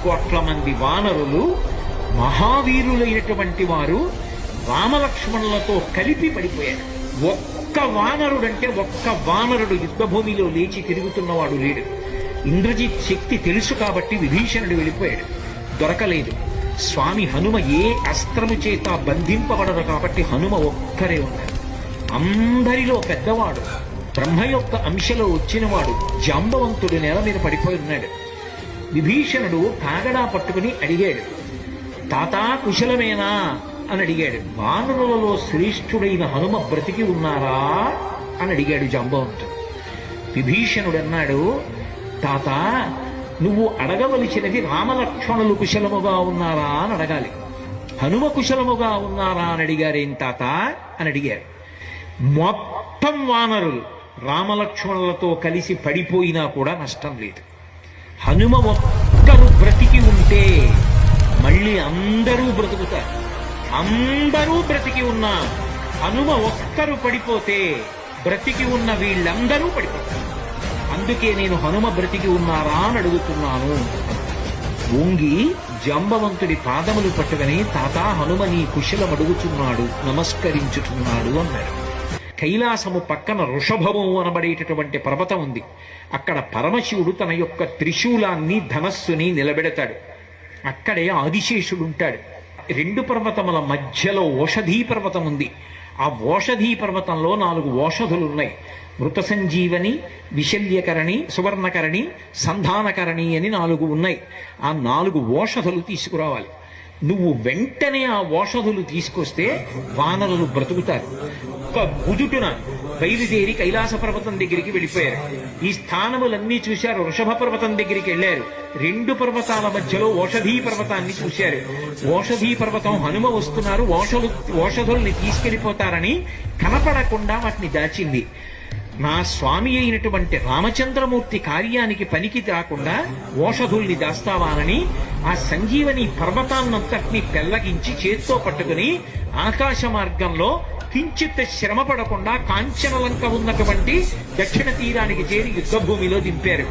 కోట్ల మంది వానరులు మహావీరులైనటువంటి వారు రామలక్ష్మణులతో కలిపి పడిపోయారు. ఒక్క వానరుడు యుద్ధభూమిలో లేచి తిరుగుతున్నవాడు లేడు. ఇంద్రజిత్ శక్తి తెలుసు కాబట్టి విభీషణుడు వెళ్ళిపోయాడు, దొరకలేదు. స్వామి హనుమ ఏ అస్త్రము చేత బంధింపబడదు కాబట్టి హనుమ ఒక్కరే ఉన్నారు. అందరిలో పెద్దవాడు, బ్రహ్మ యొక్క అంశలో వచ్చినవాడు జాంబవంతుడు నేల మీద పడిపోయి ఉన్నాడు. విభీషణుడు కాగడా పట్టుకుని అడిగాడు, తాతా కుశలమేనా అని అడిగాడు. వానరులలో శ్రేష్ఠుడైన హనుమ బ్రతికి ఉన్నారా అని అడిగాడు జాంబవంతుడు. విభీషణుడు అన్నాడు, తాత నువ్వు అడగవలసినది రామలక్ష్మణులు కుశలముగా ఉన్నారా అని అడగాలి. హనుమ కుశలముగా ఉన్నారా అని అడిగారేం తాత అని అడిగారు. మొత్తం వానరులు రామలక్ష్మణులతో కలిసి పడిపోయినా కూడా నష్టం లేదు. హనుమ ఒక్కరు బ్రతికి ఉంటే మళ్ళీ అందరూ బ్రతుకుతారు. అందరూ బ్రతికి ఉన్నా హనుమ ఒక్కరు పడిపోతే బ్రతికి ఉన్న వీళ్ళందరూ పడిపోతారు. అందుకే నేను హనుమ బ్రతికి ఉన్నారా అని అడుగుతున్నాను. వంగి జాంబవంతుడి పాదములు పట్టుకుని తాతా హనుమ నీ కుశలం అడుగుతున్నాడు, నమస్కరించుతున్నాడు అన్నాడు. కైలాసము పక్కన వృషభము అనబడేటటువంటి పర్వతం ఉంది. అక్కడ పరమశివుడు తన యొక్క త్రిశూలాన్ని ధనస్సుని నిలబెడతాడు. అక్కడే ఆదిశేషుడు ఉంటాడు. రెండు పర్వతముల మధ్యలో ఓషధీ పర్వతం ఉంది. ఆ ఓషధీ పర్వతంలో 4 ఓషధులున్నాయి. మృత సంజీవని, విశల్యకరణి, సువర్ణకరణి, సంధానకరణి అని 4 ఉన్నాయి. ఆ 4 ఓషధులు తీసుకురావాలి. నువ్వు వెంటనే ఆ ఓషధులు తీసుకొస్తే వానరులు బ్రతుకుతారు. ఒక బుదుటున బయలుదేరి కైలాస పర్వతం దగ్గరికి వెళ్ళిపోయారు. ఈ స్థానములన్నీ చూశారు. వృషభ పర్వతం దగ్గరికి వెళ్ళారు. 2 పర్వతాల మధ్యలో ఓషధీ పర్వతాన్ని చూశారు. ఓషధీ పర్వతం హనుమ వస్తున్నారు, ఓషధుల్ని తీసుకెళ్లిపోతారని కనపడకుండా వాటిని దాచింది. నా స్వామి అయినటువంటి రామచంద్రమూర్తి కార్యానికి పనికి రాకుండా ఓషధుల్ని దాస్తావానని ఆ సంజీవని పర్వతాన్నంతటినీ పెళ్లగించి చేత్తో పట్టుకుని ఆకాశ మార్గంలో కించిత్ శ్రమ పడకుండా కాంచనలంక ఉన్నటువంటి దక్షిణ తీరానికి చేరి యుద్ధభూమిలో దింపారు.